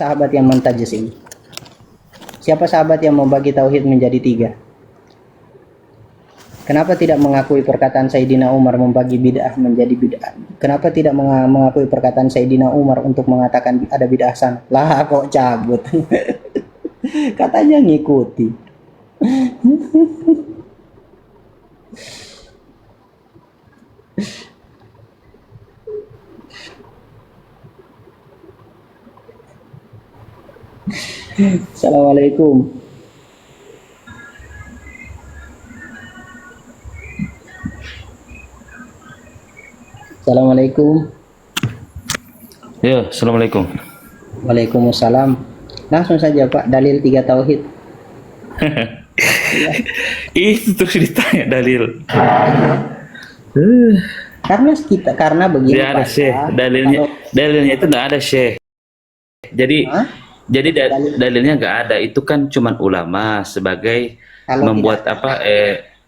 Sahabat yang mentajis ini? Siapa sahabat yang membagi tauhid menjadi tiga? Kenapa tidak mengakui perkataan Sayyidina Umar membagi bid'ah menjadi bid'ah? Kenapa tidak mengakui perkataan Sayyidina Umar untuk mengatakan ada bid'ah sana? Lah kok cabut? Katanya ngikuti. Assalamualaikum. Assalamualaikum. Ya, assalamualaikum. Waalaikumsalam. Langsung saja Pak, dalil tiga tauhid. Itu terus ditanya dalil. Karena begini Tidak ada Pak. syekh. Dalilnya itu nggak ada syekh. Jadi Hah? dalilnya nggak ada. Itu kan cuman ulama sebagai Kalau membuat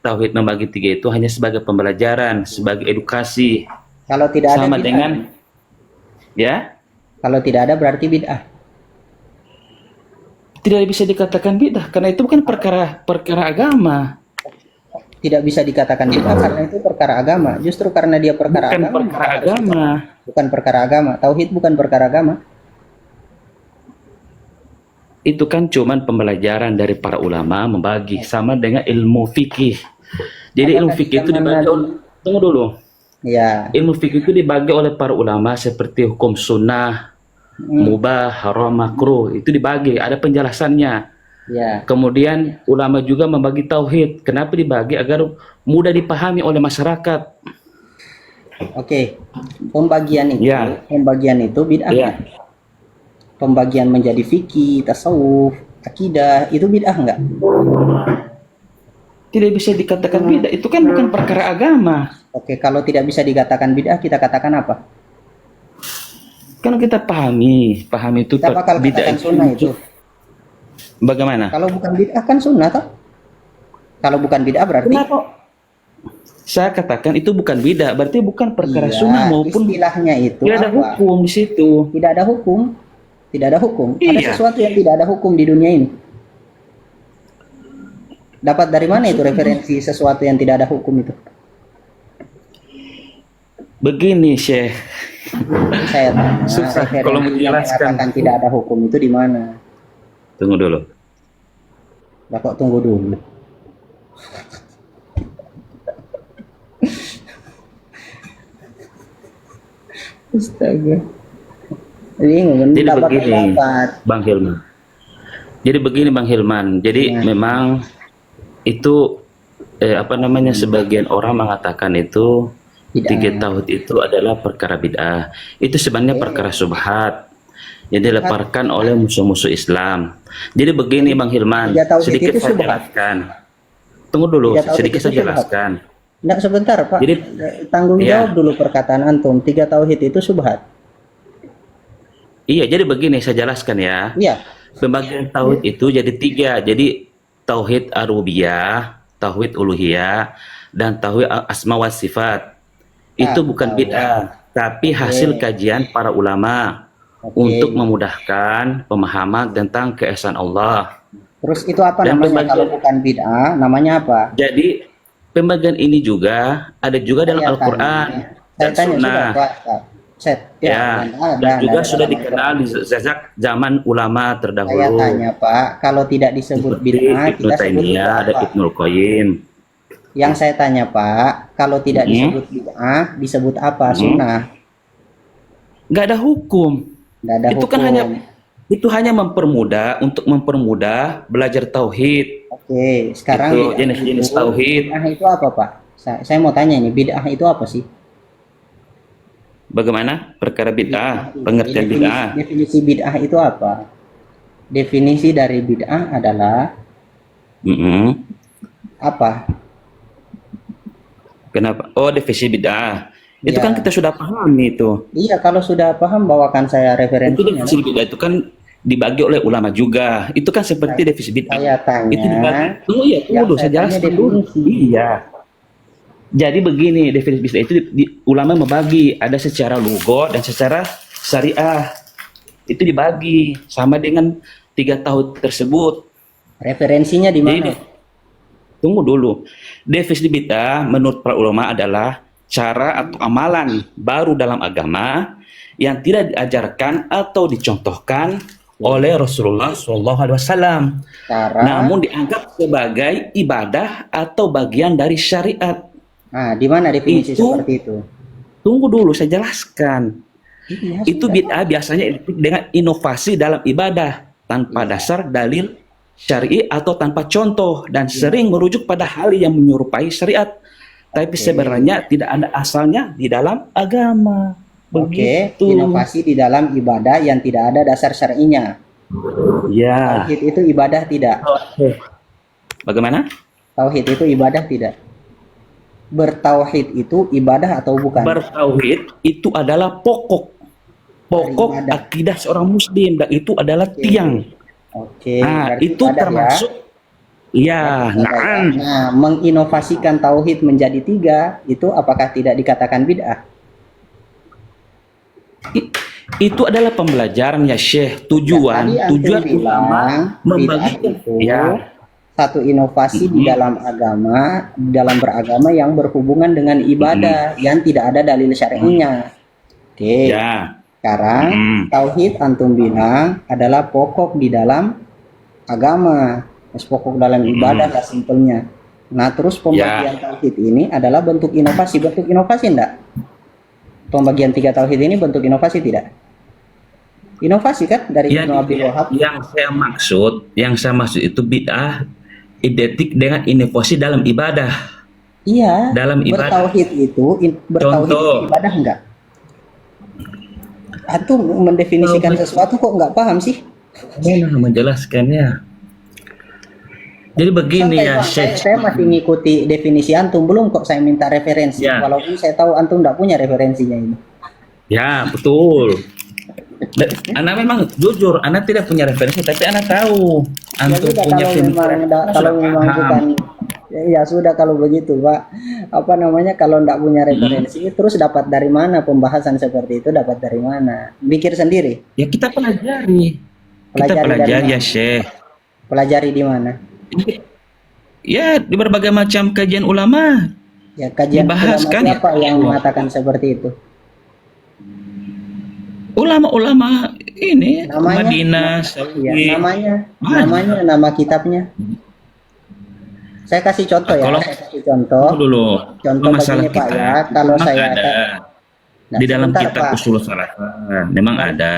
tauhid membagi tiga itu hanya sebagai pembelajaran, sebagai edukasi. Kalau tidak ada Sama bid'ah. dengan ya, Kalau tidak ada berarti bid'ah. tidak bisa dikatakan bid'ah karena itu bukan perkara agama. Tidak bisa dikatakan bid'ah karena itu perkara agama. Justru karena dia perkara Bukan agama. perkara agama. Bukan perkara agama. Tauhid bukan perkara agama. Itu kan cuman pembelajaran dari para ulama membagi sama dengan ilmu fikih. Jadi ilmu fikih itu dibagi tunggu dulu. Ya. Ilmu fikih itu dibagi oleh para ulama seperti hukum sunnah, mubah, haram, makruh. Itu dibagi, ada penjelasannya. Ya. Kemudian ulama juga membagi tauhid. Kenapa dibagi? Agar mudah dipahami oleh masyarakat. Oke. Pembagian itu, Ya. pembagian itu bid'ah. Ya. Pembagian menjadi fikih, tasawuf, akidah, itu bid'ah enggak? Tidak bisa dikatakan bid'ah. Itu kan bukan perkara agama. Oke, kalau tidak bisa dikatakan bid'ah, kita katakan apa? Kan kita pahami itu Kita bakal bid'ah katakan sunnah itu. Bagaimana? Kalau bukan bid'ah kan sunnah toh? Kalau bukan bid'ah berarti Kenapa? Saya katakan itu bukan bid'ah, berarti bukan perkara iya, sunnah maupun istilahnya itu tidak ada apa? hukum di situ. Tidak ada hukum. Tidak ada hukum. Ada Iya. sesuatu yang tidak ada hukum di dunia ini. Dapat dari mana itu referensi sesuatu yang tidak ada hukum itu? Begini, Syekh. Saya tanya, Susah referensi kalau yang menjelaskan. mengatakan tidak ada hukum itu di mana? Tunggu dulu. Bapak tunggu dulu. Astaga. Ini Jadi dapat begini, pendapat. Bang Hilman. Jadi begini, Bang Hilman. Jadi memang itu sebagian orang mengatakan itu Bid'ah. tiga tauhid itu adalah perkara bid'ah. Itu sebenarnya perkara subhat yang dileparkan oleh musuh-musuh Islam. Jadi begini, Bang Hilman, Tiga tauhid sedikit itu saya subhat. jelaskan. Tunggu dulu, Tiga tauhid sedikit itu saya subhat. jelaskan. Nggak, sebentar Pak. Jadi, tanggung ya. jawab dulu perkataan antum. Tiga tauhid itu subhat. Iya, jadi begini saya jelaskan ya. Iya. Pembagian tauhid itu jadi tiga. Jadi tauhid ar-rububiyah, tauhid uluhiyah, dan tauhid asma wa sifat. Itu bukan bid'ah, tapi hasil kajian para ulama untuk memudahkan pemahaman tentang keesaan Allah. Terus itu apa Dan namanya kalau bukan bid'ah? Namanya apa? Jadi pembagian ini juga ada juga dalam Al-Quran dan Saya tanya Sunnah. sudah Pak. Set. Ya, dan juga sudah dikenal di sejak zaman ulama Saya terdahulu. tanya Pak, kalau tidak disebut Seperti bid'ah, Ibnu kita sebut Taimiyah, ada apa? Ibnul Qayyim. Yang saya tanya Pak, kalau tidak disebut bid'ah, disebut apa? Sunnah. Nggak ada hukum. Nggak ada Itu hukum. kan hanya mempermudah untuk mempermudah belajar tauhid. Oke, sekarang Itu bid'ah jenis-jenis itu- tauhid. Bid'ah itu apa Pak? Saya mau tanya ini, bid'ah itu apa sih? Bagaimana perkara bid'ah, pengertian bid'ah? Definisi bid'ah itu apa? Definisi dari bid'ah adalah Mm-mm. apa? Kenapa? Oh, definisi bid'ah. Itu Ya. kan kita sudah paham itu. Iya, kalau sudah paham bawakan saya Itu referensinya. definisi bid'ah itu kan dibagi oleh ulama juga. Itu kan seperti definisi bid'ah. Saya tanya. Itu dibagi. Tunggu ya, tunggu Yang dulu, saya saya tanya jelaskan dulu. definisi. Iya. Jadi begini, definisi bid'ah itu ulama membagi ada secara lugo dan secara syariah. itu dibagi sama dengan 3 tauhid tersebut. Referensinya di Jadi mana? tunggu dulu. Definisi bid'ah menurut para ulama adalah cara atau amalan baru dalam agama yang tidak diajarkan atau dicontohkan oleh Rasulullah SAW, Cara. namun dianggap sebagai ibadah atau bagian dari syariat. Nah, di mana definisi Itu seperti itu? tunggu dulu saya jelaskan. Iya, Itu sudah. bid'ah biasanya identik dengan inovasi dalam ibadah tanpa dasar dalil syar'i atau tanpa contoh dan sering merujuk pada hal yang menyerupai syariat tapi sebenarnya tidak ada asalnya di dalam agama. Oke, Begitu. inovasi di dalam ibadah yang tidak ada dasar syar'inya. Ya. Tauhid itu ibadah tidak? Bagaimana? Tauhid itu ibadah tidak? Bertauhid itu ibadah atau bukan? Bertauhid itu adalah pokok Beribadah. akidah seorang muslim dan itu adalah tiang. Oke, Nah, berarti itu ibadah termasuk ya, Ibadah ya. Nah, menginovasikan tauhid menjadi 3 itu apakah tidak dikatakan bid'ah? Itu adalah pembelajaran ya Syekh. Tujuan Ya, tadi tujuan antum bilang ulama bid'ah membagikan itu ya. satu inovasi di dalam agama, di dalam beragama yang berhubungan dengan ibadah yang tidak ada dalil syar'inya. Oke. Ya. Sekarang tauhid antum bilang adalah pokok di dalam agama, pokok dalam ibadah lah simpelnya. Nah, terus pembagian tauhid ini adalah bentuk inovasi. Bentuk inovasi enggak? Pembagian 3 tauhid ini bentuk inovasi tidak? Inovasi kan dari Ibnu Abdul Wahab? Yang saya maksud itu bid'ah identik dengan inovasi dalam ibadah. Iya. Dalam ibadah. Bertauhid itu ibadah enggak? Antum mendefinisikan sesuatu kok nggak paham sih? Mana menjelaskannya? Jadi begini ya, Syekh. Saya masih ngikuti definisi antum, belum kok saya minta referensi. Ya. Walaupun saya tahu antum nggak punya referensinya ini. Ya, betul. Ana memang jujur, Ana tidak punya referensi, tapi Ana tahu antum Ya sudah, punya kalau memang bukan, ya sudah kalau begitu Pak. Apa namanya, kalau nggak punya referensi, terus dapat dari mana pembahasan seperti itu? Dapat dari mana? Pikir sendiri. Ya kita pelajari. Kita pelajari ya Syekh. Pelajari di mana? Ya di berbagai macam kajian ulama. Ya kajian dibahas ulama kan siapa ya? yang mengatakan seperti itu? Ulama-ulama ini Namanya? Madinah, Ya, nama kitabnya. Saya kasih contoh ya. Saya kasih contoh. Dulu. Contoh Masalah begini Pak kita, ya. Kalau memang saya ada. Nah, Di dalam sebentar, kitab Pak. Ushul Salasah memang ada.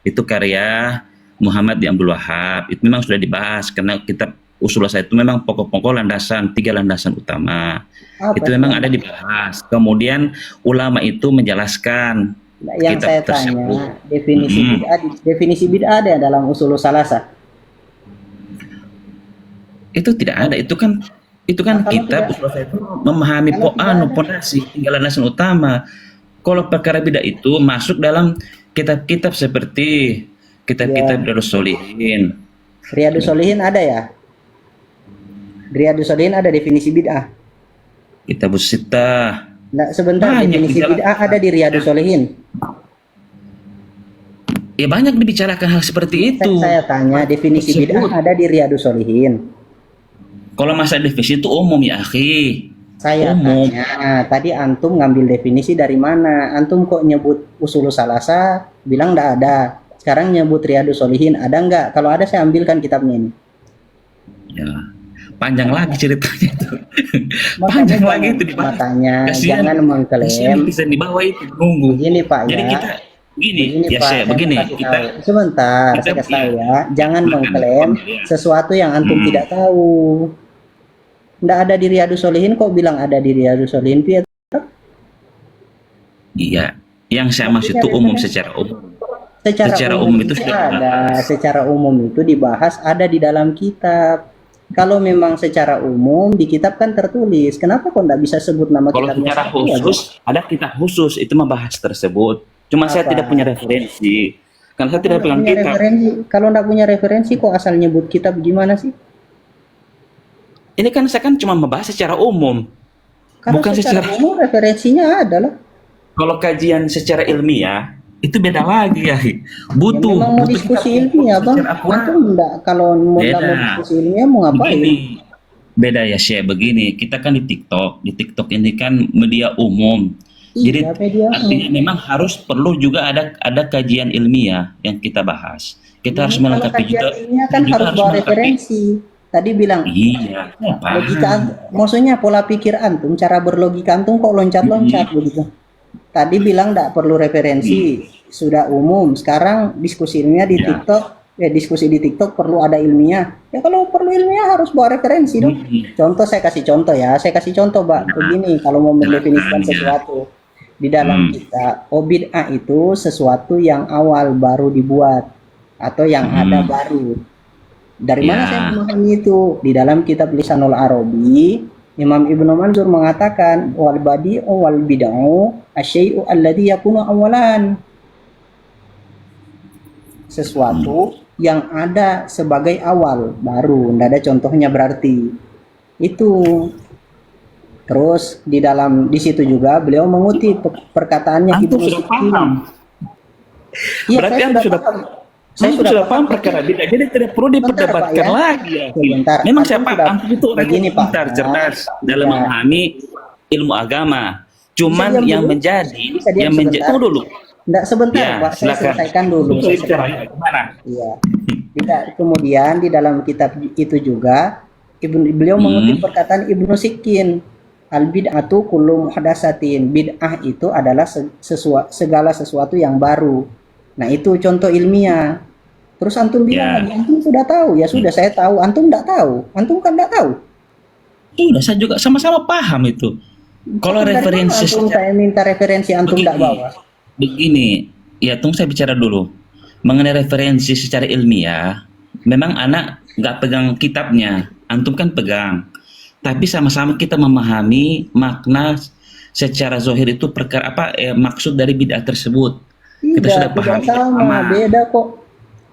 Itu karya Muhammad bin Abdul Wahab. Itu memang sudah dibahas karena kitab Ushul Salasah itu memang pokok-pokok landasan, 3 landasan utama. Itu memang ada dibahas. Kemudian ulama itu menjelaskan yang saya tanya definisi bid'ah ada dalam Ushul Salasah. Itu tidak ada. Itu kan kitab Ushul Salasah itu memahami pondasi, 3 landasan utama. Kalau perkara bid'ah itu masuk dalam kitab-kitab seperti kitab-kitab Riyadhus Shalihin. Riyadhus Shalihin ada ya? Riyadhus Shalihin ada definisi bid'ah. Kitabus Sittah. Nah, sebentar, definisi bid'ah ada di Riyadhus Shalihin. Ya banyak dibicarakan hal seperti itu. Saya tanya, definisi bid'ah ada di Riyadhus Shalihin. Kalau masalah definisi itu umum ya, akhi. Saya tanya, tadi antum ngambil definisi dari mana? Antum kok nyebut Ushul Salasah, bilang nggak ada. Sekarang nyebut Riyadhus Shalihin, ada nggak? Kalau ada saya ambilkan kitabnya ini. Ya, panjang lagi ceritanya itu. Panjang lagi itu dibahas. Makanya jangan mengklaim. Bisa di bawah itu nunggu. Begini Pak Jadi ya. kita begini ya, Pak, saya begini kita sebentar, saya kasih tahu ya. Jangan mengklaim sesuatu yang antum tidak tahu. Nggak ada di Riyadhus Shalihin kok bilang ada di Riyadhus Shalihin, Piet? Iya, yang saya maksud itu umum secara umum. Secara umum itu sudah ada. Secara umum itu dibahas ada di dalam kitab. Kalau memang secara umum di kitab kan tertulis, kenapa kok nggak bisa sebut nama kitabnya? Kalau secara khusus ada kitab khusus itu membahas tersebut. Cuma saya tidak punya referensi. Karena saya tidak pegang kitab. Kalau nggak punya referensi kok asal nyebut kitab, gimana sih? Ini kan saya cuma membahas secara umum. Karena bukan secara umum referensinya adalah. Kalau kajian secara ilmiah itu beda lagi ya. Ya Butuh memang mau butuh kita diskusi untuk ilmiah bang. secara akurat. Antum enggak kalau mau nggak mau Beda. diskusi ilmiah mau ngapain? Begini, beda ya Syekh. Begini, kita kan di TikTok. Di TikTok ini kan media umum. Iya Jadi mediamu. artinya memang harus perlu juga ada kajian ilmiah yang kita bahas. Kita harus Ini kalau melengkapi kajian juga, ilmiah dan kan juga harus harus bawa melengkapi. referensi. Tadi bilang Iya, logika, paham. maksudnya pola pikir antum, cara berlogika antum kok loncat-loncat Mm-mm. begitu. Tadi bilang tidak perlu referensi, sudah umum. Sekarang diskusi ilmiah di Ya. TikTok, diskusi di TikTok perlu ada ilmiah. Ya kalau perlu ilmiah harus bawa referensi dong. Mm-mm. Contoh saya kasih contoh ya, saya kasih contoh, Pak. Begini, kalau mau mendefinisikan Silakan ya. sesuatu di dalam kita, bid'ah itu sesuatu yang awal baru dibuat atau yang ada Mm-mm. baru. Dari mana saya Ya. memahami itu? Di dalam kitab Lisanul Arabi, Imam Ibnu Manzur mengatakan wal badi'u wal bid'u asyai'u alladhi yakunu awalan. Sesuatu yang ada sebagai awal baru, tidak ada contohnya berarti. Itu. Terus di situ juga beliau mengutip perkataannya Antum Ibnu sudah Sikin. paham. Iya, Berarti saya antum sudah sudah paham. Saya antum sudah sudah paham paham. perkara bid'ah. Jadi tidak perlu Sebentar, Pak, diperdebatkan ya. lagi ya. Sebentar. Memang Antum siapa sudah antum itu orang begini, yang Pak. pintar, cerdas dalam Ya. memahami ilmu agama. Cuman diam yang dulu? menjadi Bisa diam yang menjadi sebentar? tunggu dulu. Enggak, sebentar, Ya, Pak. Saya silakan. selesaikan dulu. Itu bicara ya, gimana? Iya. Tidak, kemudian di dalam kitab itu juga beliau mengutip perkataan Ibnu Sikin. Al bid'atu kullu muhdatsatin. Bid'ah itu adalah segala sesuatu yang baru. Nah, itu contoh ilmiah. Terus antum bilang, Ya. antum sudah tahu. Ya sudah, saya tahu. Antum enggak tahu. Antum kan enggak tahu. Sudah, saya juga sama-sama paham itu. Kalau Dari mana referensi antum secara saya minta referensi antum enggak bawa? begini, ya tunggu saya bicara dulu. Mengenai referensi secara ilmiah, memang anak nggak pegang kitabnya, antum kan pegang. Tapi sama-sama kita memahami makna secara zohir itu perkara apa maksud dari bid'ah tersebut. Kita sudah Tidak pahami sama. Beda kok.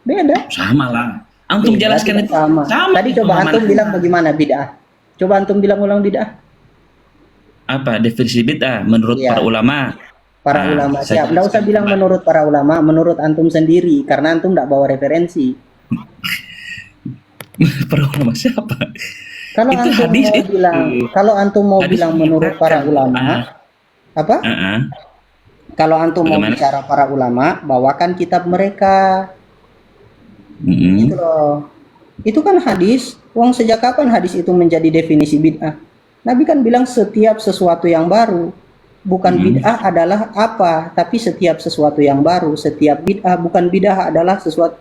Beda. sama lah. Antum Beda, jelaskan tidak itu sama. Tadi coba pemahaman antum bilang bagaimana bid'ah? Coba antum bilang ulang bid'ah. apa definisi bid'ah menurut Iya. para ulama. Para Nah, ulama saya siap. Nggak usah jelaskan bilang kembali. menurut para ulama, menurut antum sendiri karena antum nggak bawa referensi. Para ulama siapa? Kalau Itu antum hadis mau itu. bilang, kalau antum mau Hadis bilang menurut para mengatakan, ulama, apa? Heeh. Kalau antum mau Bagaimana? bicara para ulama, bawakan kitab mereka. Mm-mm. Gitu loh. Itu kan hadis. Wong sejak kapan hadis itu menjadi definisi bid'ah? Nabi kan bilang setiap sesuatu yang baru. Bukan bid'ah adalah apa, tapi setiap sesuatu yang baru. Setiap bid'ah, bukan bid'ah adalah sesuatu.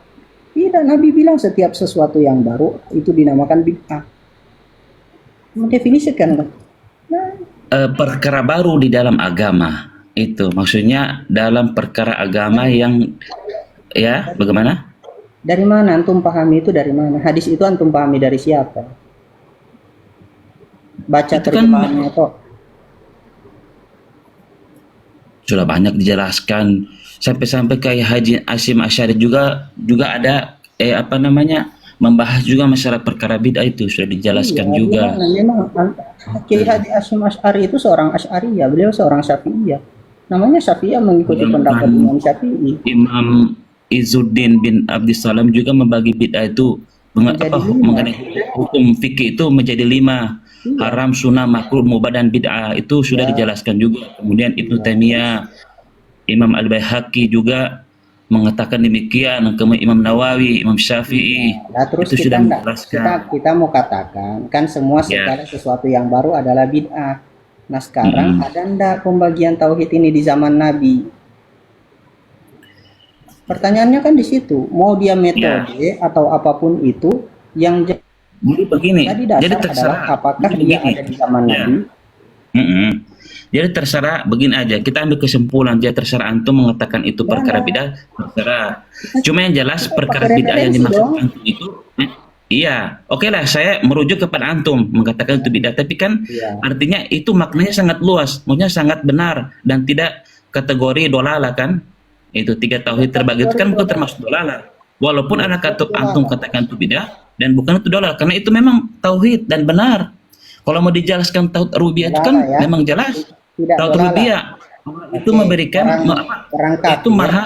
Tidak, Nabi bilang setiap sesuatu yang baru itu dinamakan bid'ah. Mendefinisikan kan? Nah, Perkara baru di dalam agama itu maksudnya dalam perkara agama yang ya bagaimana? dari mana antum pahami itu dari mana? Hadis itu antum pahami dari siapa? Baca Itu kan terjemahannya kok. sudah banyak dijelaskan sampai-sampai kayak Haji Asyim Asy'ari juga ada apa namanya membahas juga masalah perkara bid'ah itu sudah dijelaskan Iya, juga. memang Kiai Haji Hasyim Asy'ari itu seorang Asy'ariyah, beliau seorang Syafi'iyah. Namanya Syafi'iyah mengikuti pendapat Imam Syafi'i. Imam Izzuddin bin Abdissalam juga membagi bid'ah itu Menjadi lima. mengenai hukum fikih itu menjadi 5. Haram, sunnah, makruh, mubah dan bid'ah itu sudah dijelaskan juga. Kemudian Ibnu Taimiyah, Imam Al-Baihaqi juga mengatakan demikian. Kemudian Imam Nawawi, Imam Syafi'i Nah, terus itu kita sudah enggak, menjelaskan. kita mau katakan kan semua segala sesuatu yang baru adalah bid'ah. Nah, sekarang ada enggak pembagian tauhid ini di zaman Nabi? Pertanyaannya kan di situ. Mau dia metode atau apapun itu yang Jadi begini, jadi dasar jadi adalah terserah. apakah Jadi dia begini. ada di zaman Ya. Nabi? Mm-mm. Jadi terserah, begini aja. Kita ambil kesimpulan. Dia terserah antum mengatakan itu perkara bid'ah, terserah. Cuma yang jelas perkara pakai bid'ah yang referensi dimaksud dong. antum itu, iya, oke lah. Saya merujuk kepada antum mengatakan itu bid'ah. Tapi kan Iya. artinya itu maknanya sangat luas, maksudnya sangat benar dan tidak kategori dolala kan? Itu 3 tauhid terbagi itu kan bukan termasuk dolala. Walaupun anak antum katakan itu bid'ah dan bukan itu dolala, karena itu memang tauhid dan benar. Kalau mau dijelaskan tauhid rububiyah itu kan Dolala, ya. memang jelas. Tidak Tauhid dolala. rububiyah. Allah itu Oke, memberikan orang orang itu kafir. maha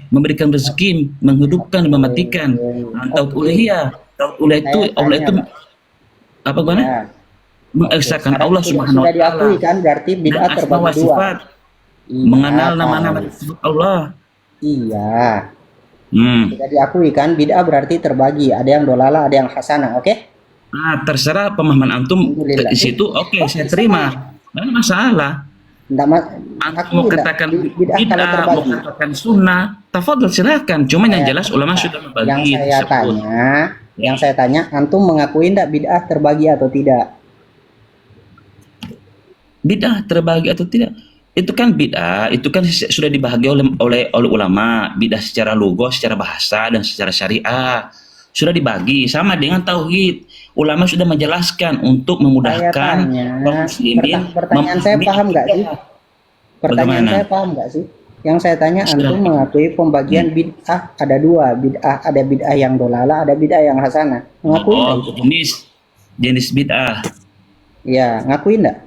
memberikan rezeki, menghidupkan, mematikan. Tauhid Oke, uluhiyah. Tauhid uluhiyah itu saya Allah tanya itu Pak. apa gimana? Ya, oke. Mengesahkan Sekarang Allah sudah Subhanahu wa sudah taala diakui kan berarti dan bid'ah asma terbagi wa dua. sifat, Iya, mengenal nama-nama tahu. sifat Allah. Iya, Hmm. sudah diakui kan bid'ah berarti terbagi. Ada yang dolala, ada yang hasanah. Oke? Nah, terserah pemahaman antum Alhamdulillah. di situ, oke, saya terima. Tidak ada masalah. Enggak, Antum aku mau enggak katakan bid'ah kalau bid'ah, mau terbagi. katakan sunnah, tafadhol silakan. Cuman yang Saya jelas ulama sudah yang membagi saya tersebut. tanya, Ya. yang saya tanya, antum mengakui enggak bid'ah terbagi atau tidak? Bid'ah terbagi atau tidak? Itu kan bid'ah, itu kan sudah dibahagi oleh ulama. Bid'ah secara logo, secara bahasa dan secara syariah sudah dibagi sama dengan tauhid. Ulama sudah menjelaskan untuk Saya memudahkan tanya, kaum muslimin pertanyaan saya memahami paham nggak sih? akidah. Pertanyaan Bagaimana? saya paham nggak sih? Yang saya tanya, antum Silahkan. mengakui pembagian bid'ah ada dua, bid'ah ada bid'ah yang dolala, ada bid'ah yang hasanah. Mengakui nggak Oh, itu? jenis bid'ah. Ya, ngakui nggak?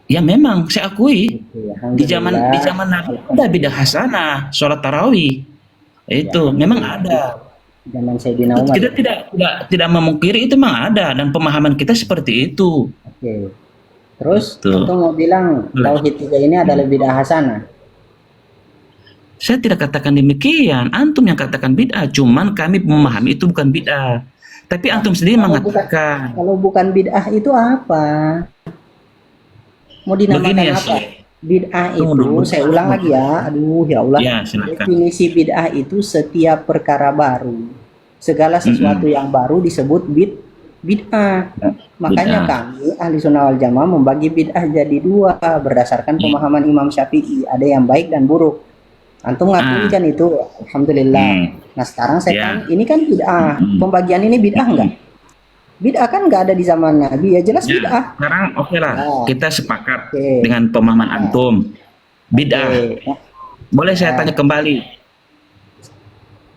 Ya memang saya akui Oke, di zaman alhamdulillah. Nabi ada bid'ah hasanah, sholat tarawih. Ya, Itu memang alhamdulillah. ada. Zaman Sayyidina Umar. Kita tidak memungkiri itu memang ada dan pemahaman kita seperti itu. Oke. Terus, Betul. antum mau bilang tauhid tiga ini adalah bid'ah hasanah. Saya tidak katakan demikian, antum yang katakan bid'ah, cuman kami memahami itu bukan bid'ah. Tapi antum sendiri mengatakan Kalau bukan bid'ah itu apa? Mau dinamakan begini ya, apa? Syekh. Bid'ah Tunggu itu, dulu. saya ulang lagi ya. Aduh, ya Allah. Ya, silakan. Definisi bid'ah itu setiap perkara baru. Segala sesuatu yang baru disebut bid'ah. Makanya Bid'ah. kami ahli sunnah wal jamaah membagi bid'ah jadi dua berdasarkan pemahaman Imam Syafi'i. Ada yang baik dan buruk. Antum ngakui kan itu? Alhamdulillah. Nah sekarang saya Ya. tanya, ini kan bid'ah. Pembagian ini bid'ah enggak? Bid'ah kan nggak ada di zaman Nabi, ya jelas Ya, bid'ah. sekarang oke lah, Ya. kita sepakat Oke. dengan pemahaman antum. Bid'ah. Oke. Boleh saya tanya kembali.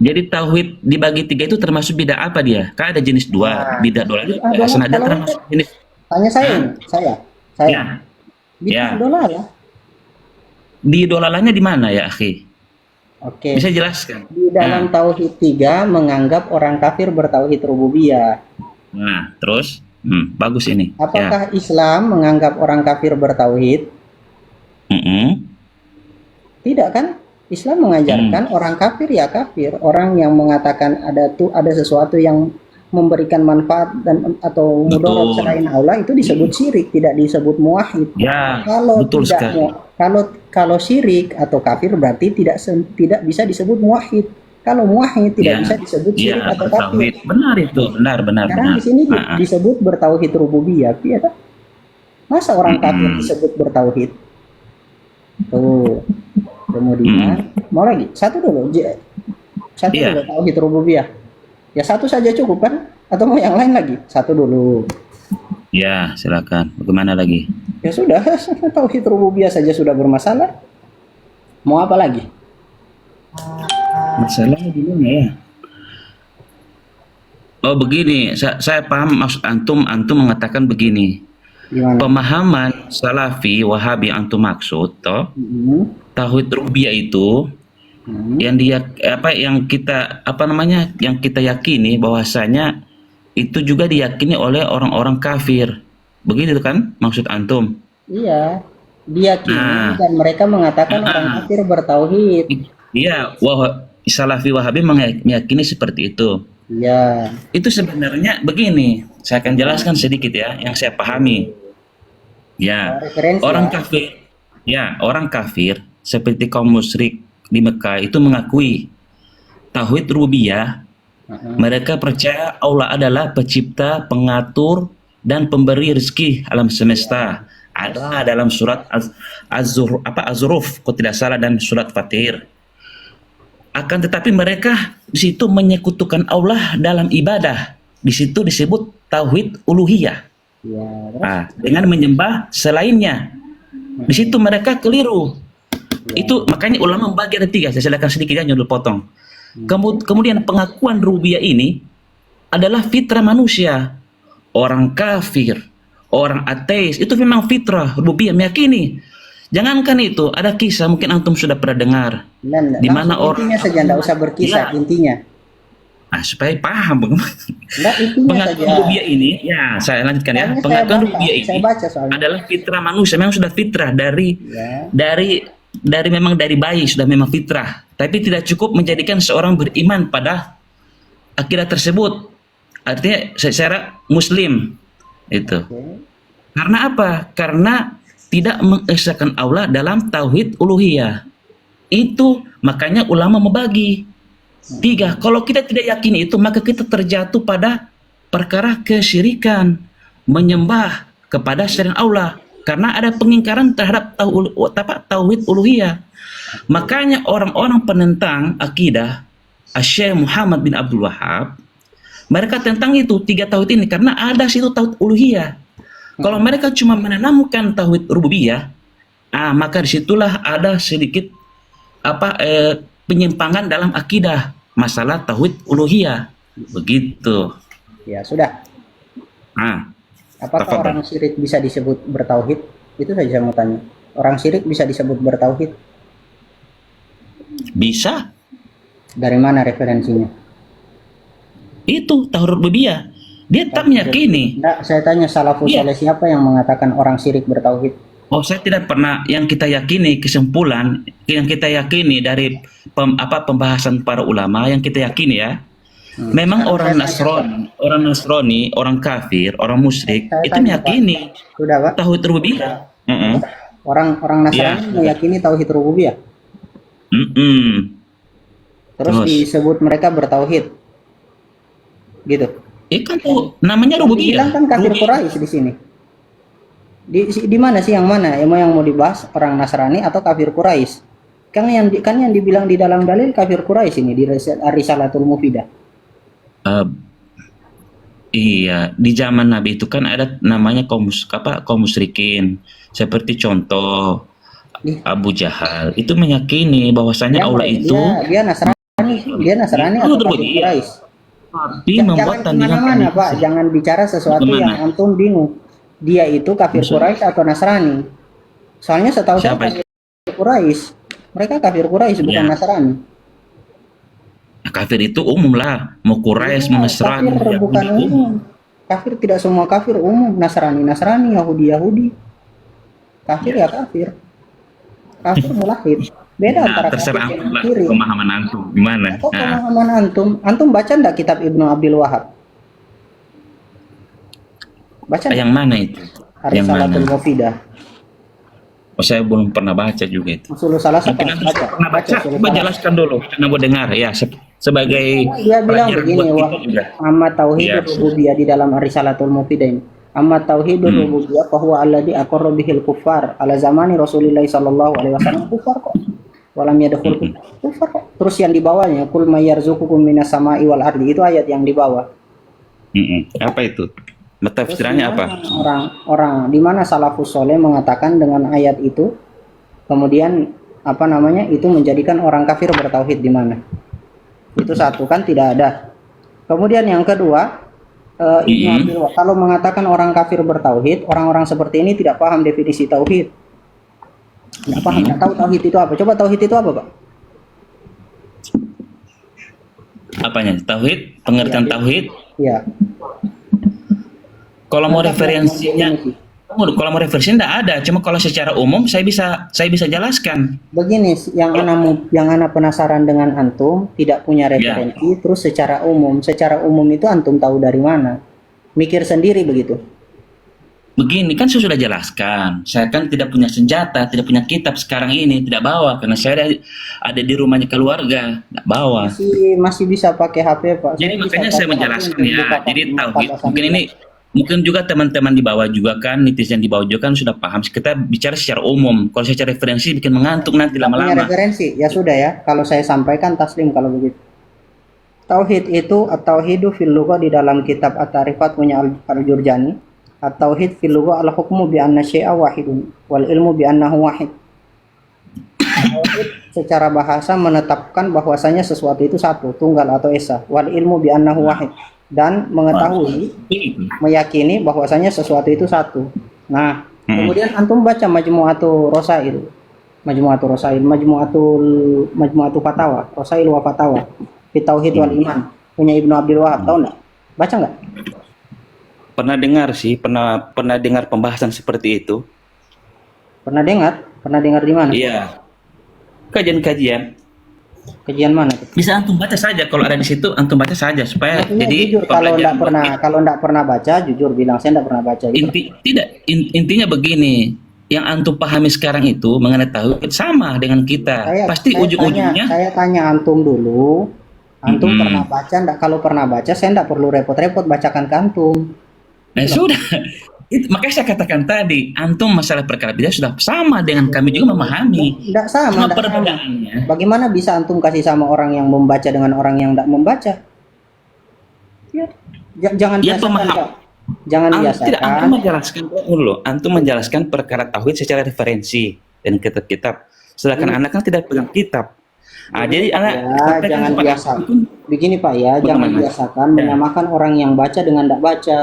Jadi tauhid dibagi tiga itu termasuk bid'ah apa dia? Kan ada jenis dua, Nah, bid'ah dolal, bid'ah bid'ah hasanah. Dia dolal. termasuk jenis. Tanya saya ini, saya. Ya. Bid'ah Ya. dolala. Di dolalannya di mana ya, akhi? Oke. Bisa jelaskan? Di dalam tauhid tiga menganggap orang kafir bertauhid rububiyah. Nah, terus? Bagus ini. Ya. Apakah Islam menganggap orang kafir bertauhid? Mm-mm. Tidak kan? Islam mengajarkan orang kafir ya kafir. Orang yang mengatakan ada sesuatu yang memberikan manfaat dan atau mudarat Betul. selain Allah itu disebut syirik, tidak disebut muwahhid. Ya, Kalau betul tidak sekali. kalau syirik atau kafir berarti tidak bisa disebut muwahhid. Kalau muwahhid tidak Ya. bisa disebut syirik Ya, atau kafir. bertauhid. Benar itu, benar. Sekarang di sini Ah, ah. disebut bertauhid rububiyah, ya kan? Masa orang kafir disebut bertauhid? Tuh. Kemudian mau lagi satu dulu, satu Iya. dulu tauhid rububiyah. Ya satu saja cukup kan? Atau mau yang lain lagi? Satu dulu. Ya, silakan. Bagaimana lagi? Ya sudah, tauhid rububiyah saja sudah bermasalah. Mau apa lagi? Masalahnya di mana ya? Oh begini, saya paham maksud antum. Antum mengatakan begini. Gimana? Pemahaman Salafi Wahabi antum maksud, toh Hmm. tauhid rububiyah itu yang kita yakini bahwasanya itu juga diyakini oleh orang-orang kafir. Begitu kan maksud antum? Iya, diyakini Nah. dan mereka mengatakan orang kafir bertauhid. Iya, Salafi Wahabi meyakini seperti itu. Iya. Itu sebenarnya begini, saya akan jelaskan sedikit ya, yang saya pahami. Ya, Referensi orang ya. kafir, orang kafir seperti kaum musyrik di Mekah itu mengakui tauhid rububiyah. Mereka percaya Allah adalah pencipta, pengatur, dan pemberi rezeki alam semesta. Ada dalam surat Az-Zuruf, kalau tidak salah, dan surat Fatir. Akan tetapi mereka di situ menyekutukan Allah dalam ibadah. Di situ disebut tauhid uluhiyah. Ya, terus? Nah, dengan menyembah selainnya. Di situ mereka keliru. Itu makanya ulama membagi ada tiga. Saya silakan sedikit ya, nyuruh potong. Kemudian pengakuan rububiyah ini adalah fitrah manusia. Orang kafir, orang ateis itu memang fitrah rububiyah meyakini. Jangankan itu, ada kisah mungkin antum sudah pernah dengar Dan di mana langsung orang intinya saja, enggak usah berkisah, ya, intinya. supaya paham bagaimana Enggak, intinya pengakuan saja. rububiyah ini. Ya, saya lanjutkan ya. Soalnya Pengakuan rububiyah saya ini baca soalnya. adalah fitrah manusia, memang sudah fitrah Ya. dari memang dari bayi sudah memang fitrah. Tapi tidak cukup menjadikan seorang beriman pada akidah tersebut. Artinya secara muslim itu. Oke. Karena apa? Karena tidak mengesahkan Allah dalam tauhid uluhiyah. Itu makanya ulama membagi tiga. Kalau kita tidak yakin itu, maka kita terjatuh pada perkara kesyirikan, menyembah kepada selain Allah. Karena ada pengingkaran terhadap tauhid uluhiyah. Makanya orang-orang penentang akidah Syekh Muhammad bin Abdul Wahab, mereka tentang itu tiga tauhid ini karena ada situ tauhid uluhiyah. Kalau mereka cuma menanamkan tauhid rububiyah, maka disitulah ada sedikit penyimpangan dalam akidah masalah tauhid uluhiyah. Begitu. Ya, sudah. Apakah tafadhol. orang syirik bisa disebut bertauhid? Itu saja saya mau tanya. Orang syirik bisa disebut bertauhid? Bisa. Dari mana referensinya? Itu tauhid rububiyah. Dia tak meyakini. Enggak, saya tanya salafus Iya. saleh siapa yang mengatakan orang syirik bertauhid? Oh, saya tidak pernah. Yang kita yakini kesimpulan, yang kita yakini dari pembahasan para ulama, yang kita yakini ya, memang orang Nasrani, orang kafir, orang musyrik Saya itu tanya, meyakini Sudah, Pak. tauhid rububiyah. Orang Nasrani meyakini tauhid rububiyah. Terus disebut mereka bertauhid. Gitu. Kan tuh namanya Dibilang rububiyah. kan kafir Quraisy di sini. Di mana sih yang mana? Yang mau dibahas orang Nasrani atau kafir Quraisy? Kan yang dibilang di dalam dalil kafir Quraisy ini di Risalatul Mufidah. Iya, di zaman Nabi itu kan ada namanya kaum musyrikin. Seperti contoh Abu Jahal itu meyakini bahwasanya Allah itu dia Nasrani itu atau kafir Quraisy. Tapi membuat Jangan tandingan kemana-mana, Pak. Jangan bicara sesuatu yang antum bingung. Dia itu kafir Quraisy atau Nasrani? Soalnya setahu saya kafir Quraisy. Mereka kafir Quraisy bukan Nasrani. Kafir itu umum lah, mau Quraisy, mau Nasrani. Kafir bukan umum. Kafir tidak semua kafir umum. Nasrani, Yahudi. Kafir ya kafir. Kafir mulahid. Beda antara terserah kafir antum lah, kiri. pemahaman antum gimana? Pemahaman antum baca enggak kitab Ibnu Abil Wahab? Baca Yang mana itu? Yang mana? Risalatul Mufidah. Oh, saya belum pernah baca juga itu. Usulul Salasah Mungkin antum baca. pernah baca, coba jelaskan dulu. Karena mau dengar ya, sebagai Dia bilang pelajaran begini, buat kita juga. amma tauhid Iya. rububiyah di dalam Risalatul Mufidah ini. Amma tauhid rububiyah fa huwa alladhi aqarra bihil kuffar ala zamani Rasulillah sallallahu alaihi wasallam kufar kok. Walam yadkhul kufar kok. Terus yang di bawahnya kul mayyarzuqukum minas sama'i wal ardi, itu ayat yang di bawah. Apa itu? Tafsirannya apa? Orang di mana salafus soleh mengatakan dengan ayat itu, kemudian itu menjadikan orang kafir bertauhid di mana? Itu satu, kan tidak ada. Kemudian yang kedua, kalau mengatakan orang kafir bertauhid, orang-orang seperti ini tidak paham definisi tauhid. Tidak paham, tidak tahu tauhid itu apa. Coba tauhid itu apa, Pak? Apanya? Tauhid, pengertian tauhid. Iya. Kalau mau referensinya tidak ada. Cuma kalau secara umum saya bisa jelaskan. Begini, yang ana penasaran dengan antum tidak punya referensi, terus secara umum itu antum tahu dari mana? Mikir sendiri begitu. Begini kan saya sudah jelaskan. Saya kan tidak punya senjata, tidak punya kitab sekarang ini, tidak bawa karena saya ada di rumahnya keluarga, tidak bawa. Masih bisa pakai HP, Pak. Jadi makanya saya menjelaskan ya. Jadi tauhid mungkin juga teman-teman di bawah juga kan, netizen di bawah juga kan sudah paham. Kita bicara secara umum. Kalau secara referensi bikin mengantuk nanti lama-lama. Referensi ya sudah ya. Kalau saya sampaikan taslim kalau begitu. Tauhid itu at-tauhidu fil lughah di dalam kitab At-Ta'rifat punya Al-Jurjani. At-tauhid fil lughah al-hukmu bi anna syai'a wahidun wal ilmu bi annahu wahid. Tauhid secara bahasa menetapkan bahwasanya sesuatu itu satu, tunggal atau esa. Wal ilmu bi annahu wahid, dan mengetahui, meyakini bahwasanya sesuatu itu satu. Nah, Kemudian antum baca Majmu'atul Rasail, Majmu'atul Fatawa, Rasail wa Fatawa, fi Tauhid wal Iman, punya Ibnu Abdul Wahab, tahu nggak? Baca nggak? Pernah dengar sih, pernah dengar pembahasan seperti itu. Pernah dengar? Pernah dengar di mana? Iya. Kajian-kajian. Kajian mana tuh? Bisa antum baca saja, kalau ada di situ antum baca saja supaya Maksudnya jadi jujur, kalau pembelajaran buat kita. kalau nggak pernah baca, jujur bilang saya nggak pernah baca gitu. Intinya begini, yang antum pahami sekarang itu mengenai tauhid sama dengan kita. Pasti ujung-ujungnya. Saya tanya antum dulu, antum Mm-mm. pernah baca nggak? Kalau pernah baca, saya nggak perlu repot-repot bacakan ke antum. Sudah. Makanya saya katakan tadi, antum masalah perkara bidah sudah sama dengan kami juga memahami. Nggak sama, Cuma nggak sama. perbedaannya. Bagaimana bisa antum kasih sama orang yang membaca dengan orang yang nggak membaca? Jangan Ya, biasakan, pemaham. Kak. Jangan Tidak, biasakan. antum menjelaskan dulu. Antum menjelaskan perkara tauhid secara referensi dan kitab-kitab. Sedangkan anak kan tidak pegang kitab. Jadi anak sampaikan Jangan kepada biasa. antum. Begini Pak ya, jangan Bagaimana? biasakan Ya. menyamakan orang yang baca dengan tidak baca.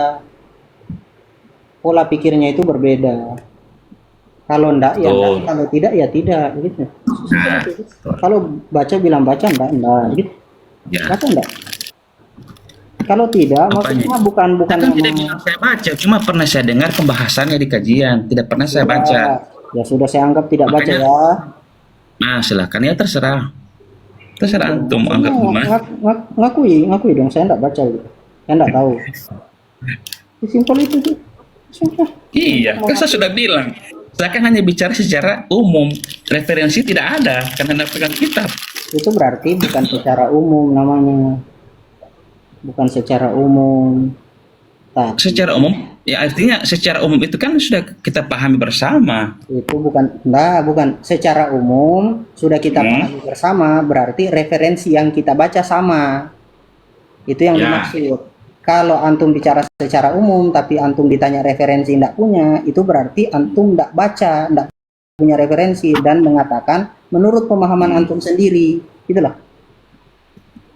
Pola pikirnya itu berbeda. Kalau enggak ya enggak, Betul. kalau tidak ya tidak gitu. Nah, Kalau baca bilang baca enggak gitu. ya. Baca enggak? Kalau tidak, Apanya? maksudnya bukan Saya kan yang tidak bilang saya baca, cuma pernah saya dengar pembahasannya di kajian, tidak pernah saya baca. Ya sudah saya anggap tidak baca Makanya- ya. Nah, silakan ya terserah. Terserah antum anggap gimana. Ngakui dong saya enggak baca gitu. Saya enggak tahu. Simpel itu tuh. Sudah. Iya, kan saya sudah bilang. Saya kan hanya bicara secara umum, referensi tidak ada karena tidak pegang kitab. Itu berarti bukan secara umum namanya. Bukan secara umum. Tapi Secara umum, ya artinya secara umum itu kan sudah kita pahami bersama. itu bukan secara umum sudah kita pahami bersama, berarti referensi yang kita baca sama. Itu yang Ya. dimaksud. Kalau antum bicara secara umum tapi antum ditanya referensi tidak punya, itu berarti antum tidak baca, tidak punya referensi dan mengatakan menurut pemahaman antum sendiri. Itulah.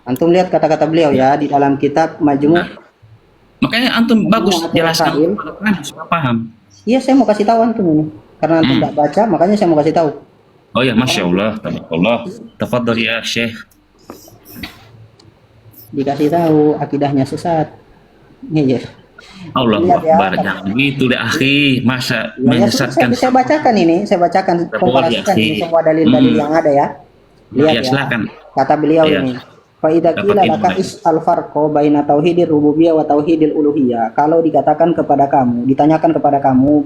Antum lihat kata-kata beliau ya di dalam kitab Majmu'. Makanya antum bagus Atau jelaskan Rasail. kepada kami supaya paham. Iya, saya mau kasih tahu antum ini. Karena antum tidak baca, makanya saya mau kasih tahu. Oh ya, masya Allah, tabarakallah. Tafadhal ya Syekh. Dikasih tahu akidahnya sesat. Iya. Allah Lihat ya. Akbar, jangan begitu deh akhi. Masa Ya, menyesatkan. saya bacakan ini, saya bacakan Boleh, komparasikan akhi. ini semua dalil-dalil yang ada ya. Lihat Ya, ya. silakan. Kata beliau Ya. ini. Fa idza Dapat qila ilmu laka lagi. is al farqo baina tauhidir rububiyah wa tauhidil uluhiyah. Kalau dikatakan kepada kamu, ditanyakan kepada kamu,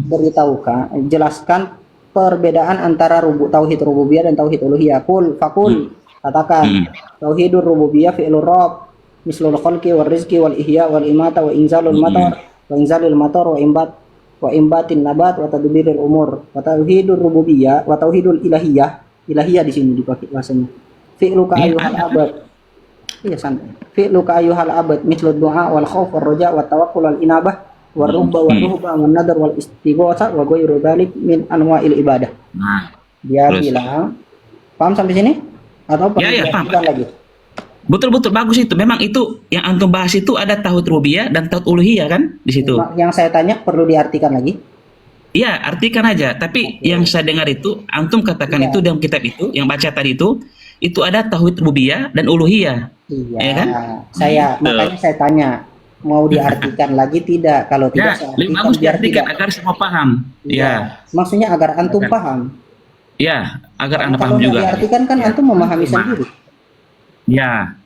beritahukan, jelaskan perbedaan antara tauhid rububiyah dan tauhid uluhiyah. Fakul, katakan tauhidur rububiyah fi'lur rabb mislul khalqi wal rizqi wal ihya wal imata wa inzalul matar wa imbatin nabat wa tadbiril umur. Wa tauhidur rububiyah wa tauhidul ilahiyah di sini dipakai bahasanya. Fi'luka ayyuhal abad. Iya santai. Fi'luka ayyuhal abad mislud du'a wal khauf wal raja wa tawakkul wal inabah wal ruhba wal ruhba wal nadar wal istighosa wa ghairu dzalik min anwa'il ibadah. Nah, Dia terus? bilang, paham sampai sini? Atau perlu Ya, paham. dijelaskan lagi? betul bagus itu. Memang itu yang antum bahas itu ada tauhid rububiyah dan tauhid uluhiyah kan di situ. Yang saya tanya perlu diartikan lagi? Iya, artikan aja. Tapi yang saya dengar itu antum katakan Iya. itu dalam kitab itu yang baca tadi itu ada tauhid rububiyah dan uluhiyah. Iya. Ya kan? Makanya saya tanya, mau diartikan lagi tidak? Kalau Ya, tidak, saya lebih artikan bagus biar diartikan tidak. agar semua paham. Ya, Maksudnya agar antum paham. ya, agar Anda Kalau paham nggak juga. diartikan kan antum memahami sendiri. Ya,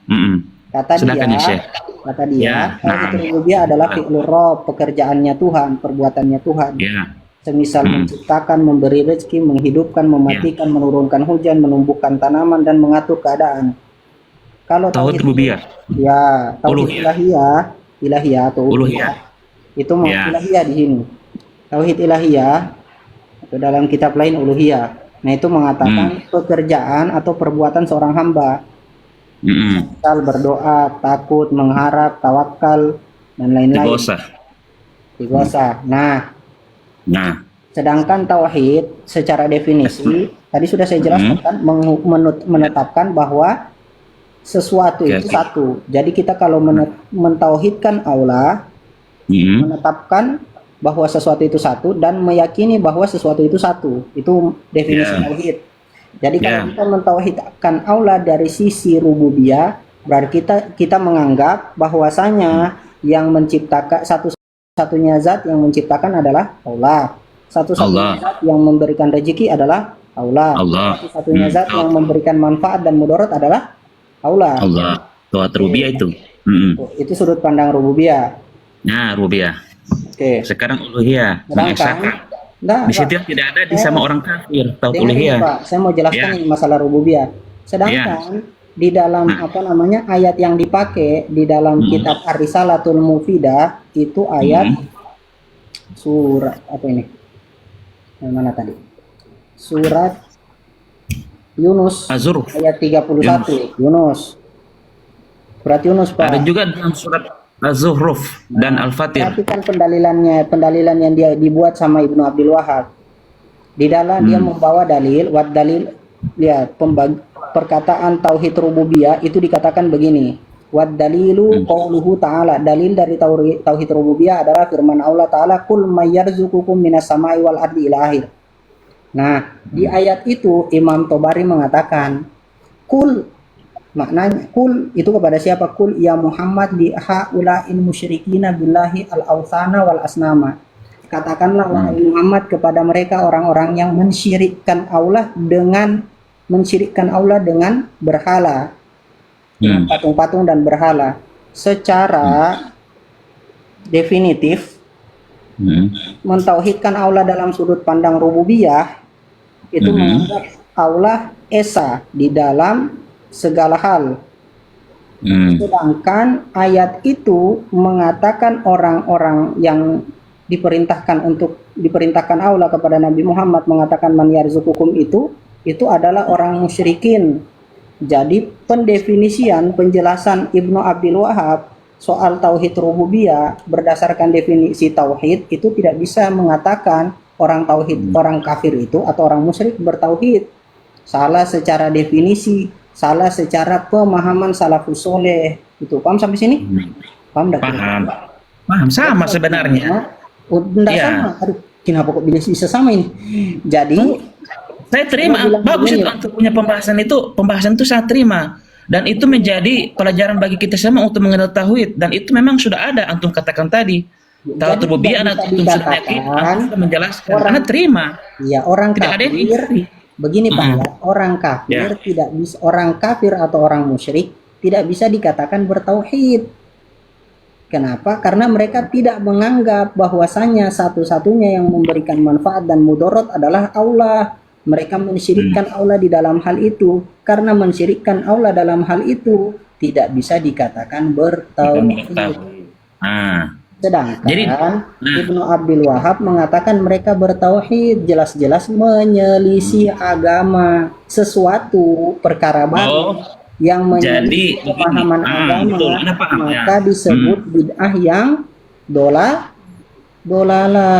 Kata silakan ya, dia, Syekh. kata dia, Ya, tauhid nah. rububiyah adalah fi'lur rabb, pekerjaannya Tuhan, perbuatannya Tuhan. Ya, Semisal menciptakan, memberi rezeki, menghidupkan, mematikan, menurunkan hujan, menumbuhkan tanaman dan mengatur keadaan. Kalau tauhid rububiyah. ya, tauhid ilahiyah atau Uluhiyah. itu mau Ya. ilahiyah di sini. Tauhid ilahiyah atau dalam kitab lain uluhiyah. Nah, itu mengatakan pekerjaan atau perbuatan seorang hamba. Misal berdoa, takut, mengharap, tawakal dan lain-lain. Ighosah. Nah, sedangkan tauhid secara definisi tadi sudah saya jelaskan kan, menetapkan bahwa sesuatu itu satu. Jadi kita kalau mentauhidkan Allah, menetapkan bahwa sesuatu itu satu dan meyakini bahwa sesuatu itu satu. Itu definisi Ya, tauhid. Jadi kalau ya, kita mentauhidkan Allah dari sisi rububiyah, berarti kita menganggap bahwasanya yang menciptakan satu-satunya zat yang menciptakan adalah Allah. Satu-satunya Allah, zat yang memberikan rezeki adalah Allah. Allah, Satu-satunya zat tahu, yang memberikan manfaat dan mudarat adalah Allah. Allah, Tuhan Oke, rububiyah itu. Mm-mm. itu sudut pandang rububiyah. Nah, rububiyah. Oke, Sekarang uluhiyah, sedangkan mengesahkan. Di enggak, situ yang tidak ada di saya sama orang kafir, tauhid dengar ini uluhiyah. Pak, saya mau jelaskan Ya, ini masalah rububiyah. ya. Sedangkan di dalam Nah, apa namanya ayat yang dipakai di dalam mm, kitab Ar-Risalatul Mufidah itu ayat mm, surat apa ini? Yang mana tadi? Surat Yunus Azur, ayat Yunus. 31. Yunus. Surat Yunus, Ada Pak. juga dalam surat Az-Zuhruf dan Nah, Al-Fatir. perhatikan pendalilan yang dia dibuat sama Ibnu Abdul Wahab. Di dalam dia Hmm. membawa dalil, lihat perkataan tauhid rububiyah itu dikatakan begini. Wad dalilu Hmm. qauluhu ta'ala. Dalil dari tauhid rububiyah adalah firman Allah Ta'ala, "Qul may yarzuqukum minas samai wal ardi" ila akhir. Nah, di ayat itu Imam Tobari mengatakan, "Kul" maknanya kul itu kepada siapa? Kul ya Muhammad li haula'il musyrikina billahi al-awthana wal asnama. Katakanlah wahai Hmm. Muhammad kepada mereka orang-orang yang mensyirikkan Allah dengan berhala, dengan Hmm. patung-patung dan berhala. Secara definitif Hmm. mentauhidkan Allah dalam sudut pandang rububiyah itu Hmm. menganggap Allah esa di dalam segala hal. Hmm. Sedangkan ayat itu mengatakan orang-orang yang diperintahkan Allah kepada Nabi Muhammad mengatakan man yarzuqukum itu adalah orang musyrikin. Jadi penjelasan Ibnu Abdul Wahab soal tauhid rububiyah berdasarkan definisi tauhid itu tidak bisa mengatakan orang kafir itu atau orang musyrik bertauhid. Salah secara definisi, salah secara pemahaman salafus soleh. Itu paham sampai sini? Hmm. Paham enggak? Paham. Paham sama sebenarnya. Enggak Ya, sama. Aduh, kenapa kok bisa sama ini? Jadi, saya terima. dia bilang Bagus begini, itu untuk punya pembahasan itu saya terima. Dan itu menjadi pelajaran bagi kita semua untuk mengenal tauhid. Dan itu memang sudah ada antum katakan tadi. Tauhid jadi rububiyah tidak antum bisa sudah yakin, dikatakan antum sudah menjelaskan. orang Karena terima. ya orang Tidak ada yang kafir iri. begini Pak Mm-mm. ya, orang kafir Ya. tidak bisa orang kafir atau orang musyrik tidak bisa dikatakan bertauhid. Kenapa? Karena mereka tidak menganggap bahwasanya satu-satunya yang memberikan manfaat dan mudarat adalah Allah. Mereka mensyirikkan Allah di dalam hal itu. Karena mensyirikkan Allah dalam hal itu tidak bisa dikatakan bertauhid. Ah. Sedangkan Jadi, Ibnu Abdul Wahab mengatakan mereka bertauhid, jelas-jelas menyelisih agama, sesuatu perkara baru Oh, yang jadi menyelisih pemahaman agama, betul, Anda paham ya. maka disebut bid'ah yang dolalah,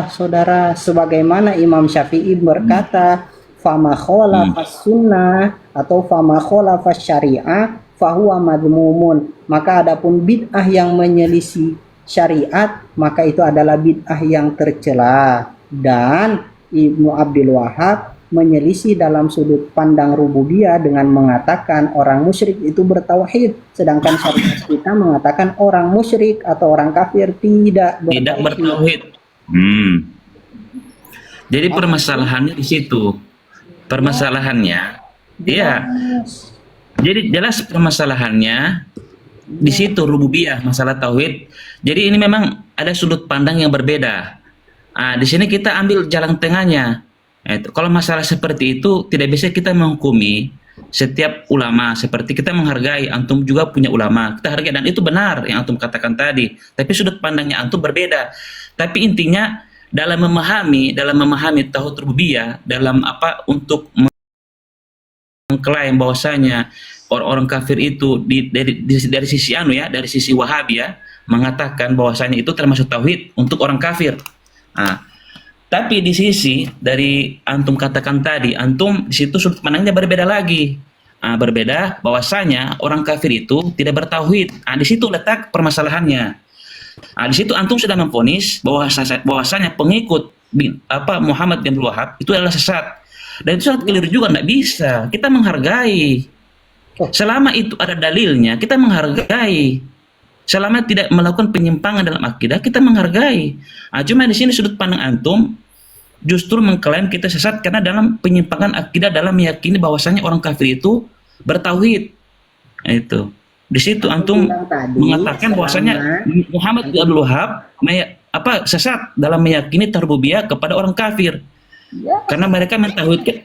saudara. Sebagaimana Imam Syafi'i berkata, fama khalafas sunnah atau fama khalafas syariah fahuwa madmumun. Maka adapun bid'ah yang menyelisih syariat, maka itu adalah bid'ah yang tercela. Dan Ibnu Abdul Wahab menyelisih dalam sudut pandang rububiyah dengan mengatakan orang musyrik itu bertauhid, sedangkan syariat kita mengatakan orang musyrik atau orang kafir tidak tidak bertauhid. bertauhid. Jadi permasalahannya di situ. Permasalahannya, iya. Jadi jelas permasalahannya di situ rububiyah, masalah tauhid. Jadi ini memang ada sudut pandang yang berbeda. Di sini kita ambil jalan tengahnya. Kalau masalah seperti itu tidak bisa kita menghukumi setiap ulama, seperti kita menghargai antum juga punya ulama, kita hargai dan itu benar yang antum katakan tadi. Tapi sudut pandangnya antum berbeda. Tapi intinya dalam memahami tauhid rububiyah, dalam apa untuk mengklaim bahwasanya orang-orang kafir itu dari sisi dari sisi Wahabi ya, mengatakan bahwasanya itu termasuk tauhid untuk orang kafir. Tapi di sisi dari antum katakan tadi, antum di situ sudut pandangnya berbeda lagi. Berbeda bahwasanya orang kafir itu tidak bertauhid. Di situ letak permasalahannya. Di situ antum sudah memvonis bahwasanya pengikut Muhammad bin Abdul Wahab itu adalah sesat. Dan itu sangat keliru juga, nggak bisa. Kita menghargai. Selama itu ada dalilnya, kita menghargai. Selama tidak melakukan penyimpangan dalam akidah, kita menghargai. Cuma di sini sudut pandang antum justru mengklaim kita sesat karena dalam penyimpangan akidah dalam meyakini bahwasanya orang kafir itu bertauhid. Nah, itu. Di situ antum mengatakan bahwasanya Muhammad bin Abdul Wahab sesat dalam meyakini rububiyah kepada orang kafir. Karena mereka mentauhidkan.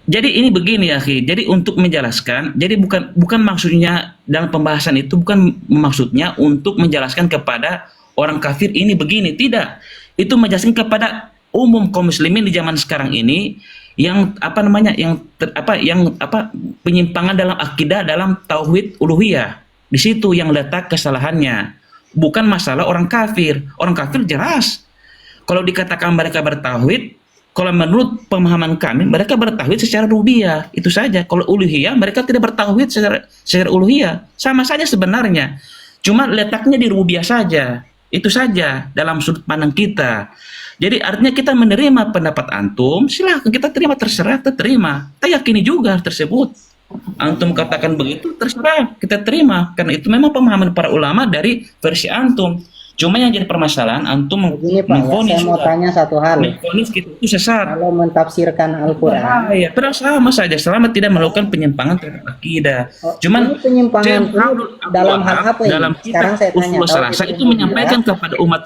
Jadi ini begini ya, akhi. Jadi untuk menjelaskan, jadi bukan maksudnya dalam pembahasan itu bukan maksudnya untuk menjelaskan kepada orang kafir ini begini, tidak. Itu menjelaskan kepada umum kaum muslimin di zaman sekarang ini yang penyimpangan dalam akidah dalam tauhid uluhiyah. Di situ yang letak kesalahannya. Bukan masalah orang kafir. Orang kafir jelas. Kalau dikatakan mereka bertauhid, kalau menurut pemahaman kami, mereka bertauhid secara rububiyah, itu saja. Kalau uluhiyah, mereka tidak bertauhid secara uluhiyah. Sama saja sebenarnya. Cuma letaknya di rububiyah saja. Itu saja dalam sudut pandang kita. Jadi artinya kita menerima pendapat antum, silahkan kita terima, terserah, kita terima. Kita yakini juga tersebut. Antum katakan begitu, terserah, kita terima. Karena itu memang pemahaman para ulama dari versi antum. Cuma yang jadi permasalahan antum saya mau tanya satu hal. Memfonis kita itu sesat. Kalau mentafsirkan Al-Quran, ya, padahal sama saja selama tidak melakukan penyimpangan terhadap akidah. Cuman ini penyimpangan dalam hal apa ini? Dalam Sekarang saya tanya. Salasa itu menyampaikan kepada umat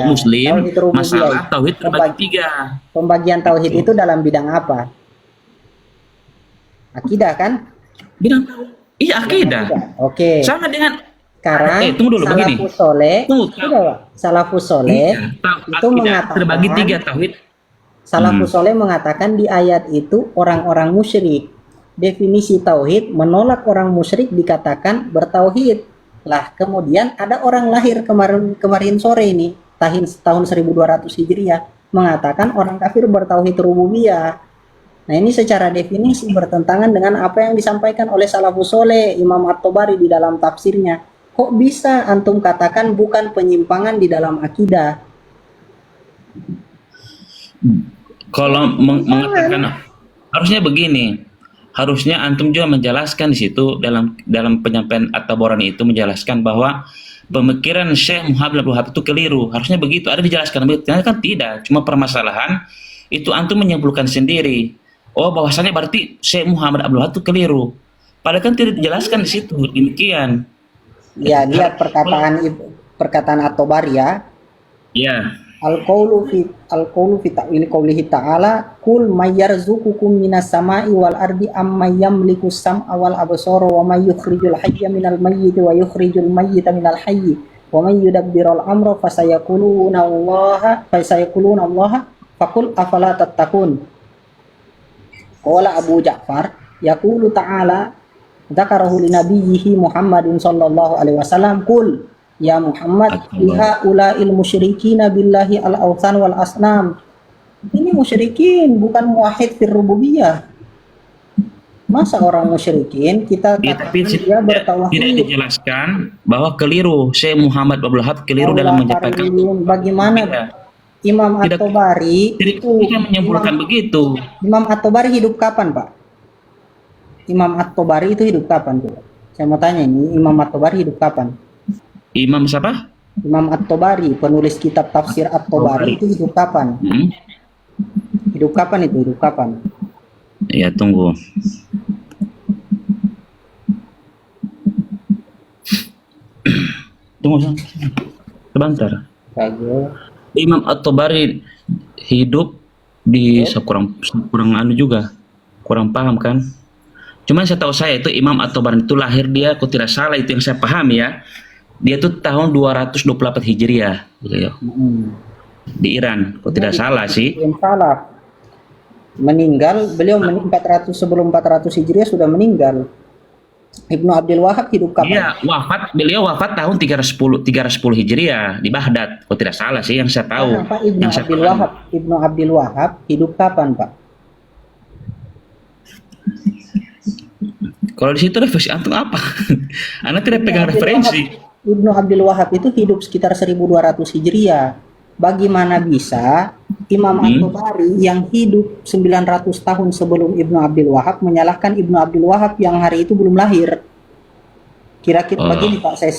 Muslim masalah tauhid terbagi 3. Pembagian tauhid itu dalam bidang apa? Akidah kan? Bidang iya akidah. Oke. Sama dengan sekarang tunggu dulu begini. Salafus Soleh itu mengatakan terbagi 3 tauhid. Salafus Soleh mengatakan di ayat itu orang-orang musyrik. Definisi tauhid menolak orang musyrik dikatakan bertauhid. Lah kemudian ada orang lahir kemarin sore ini tahun 1200 Hijriah mengatakan orang kafir bertauhid rububiyah. Nah ini secara definisi bertentangan dengan apa yang disampaikan oleh Salafus Soleh, Imam At-Tabari di dalam tafsirnya. Kok bisa antum katakan bukan penyimpangan di dalam akidah? Kalau mengatakan harusnya begini, harusnya antum juga menjelaskan di situ dalam penyampaian At-Tabarani itu menjelaskan bahwa pemikiran Syekh Muhammad bin Abdul Wahab itu keliru. Harusnya begitu, ada dijelaskan begitu. Ternyata kan tidak, cuma permasalahan itu antum menyimpulkan sendiri. Oh, bahwasanya berarti Syekh Muhammad Abdul Wahab itu keliru. Padahal kan tidak dijelaskan di situ. Demikian. Ya, lihat perkataan At-Tabari ya. Ya. Al-qawlu fi ta'wil qawlihi ta'ala kul may yarzuqukum minas sama'i wal ardi amman yamliku sam'a wal absara wa may yukhrijul hayya minal mayyiti wa yukhrijul mayyita minal hayyi wa may yudabbirul amra fasayaquluna Allah faqul afala tattaqun. Qala Abu Ja'far yaqulu ta'ala dzakarahu li nabiyhi Muhammadin sallallahu alaihi wasallam qul ya Muhammad biha ulail musyrikina billahi al-awthan wal asnam. Ini musyrikin bukan muwahhid fir rububiyah. Masa orang musyrikin kita tapi dia bertauhid? Tidak dijelaskan bahwa keliru Syekh Muhammad Abdul Wahab keliru dalam menyampaikan. Bagaimana Imam At-Tabari itu menyimpulkan begitu. Imam At-Tabari hidup kapan, Pak? Imam At-Tabari itu hidup kapan, Pak? Saya mau tanya ini, Imam At-Tabari hidup kapan? Imam siapa? Imam At-Tabari, penulis kitab tafsir At-Tabari itu hidup kapan? Hidup kapan itu? Hidup kapan? Ya, tunggu. Tunggu sebentar. Imam At-Tabari hidup di kurang anu juga. Kurang paham kan? Cuman saya tahu saya itu Imam At-Tabari itu lahir dia, kalau tidak salah itu yang saya paham ya. Dia itu tahun 228 Hijriah beliau. Di Iran, kalau tidak salah sih. Salah. Meninggal, beliau 400 sebelum 400 Hijriah sudah meninggal. Ibnu Abdul Wahab hidup kapan? Iya, beliau wafat tahun 310 Hijriah di Baghdad, kalau tidak salah sih yang saya tahu. Pak, Ibnu Abdul Wahab hidup kapan, Pak? Kalau di situ referensi antum apa? Anda tidak pegang referensi. Ibnu Abdul Wahab itu hidup sekitar 1200 Hijriah. Bagaimana bisa Imam At-Tabari yang hidup 900 tahun sebelum Ibnu Abdul Wahab menyalahkan Ibnu Abdul Wahab yang hari itu belum lahir? Kira-kira begini Pak, saya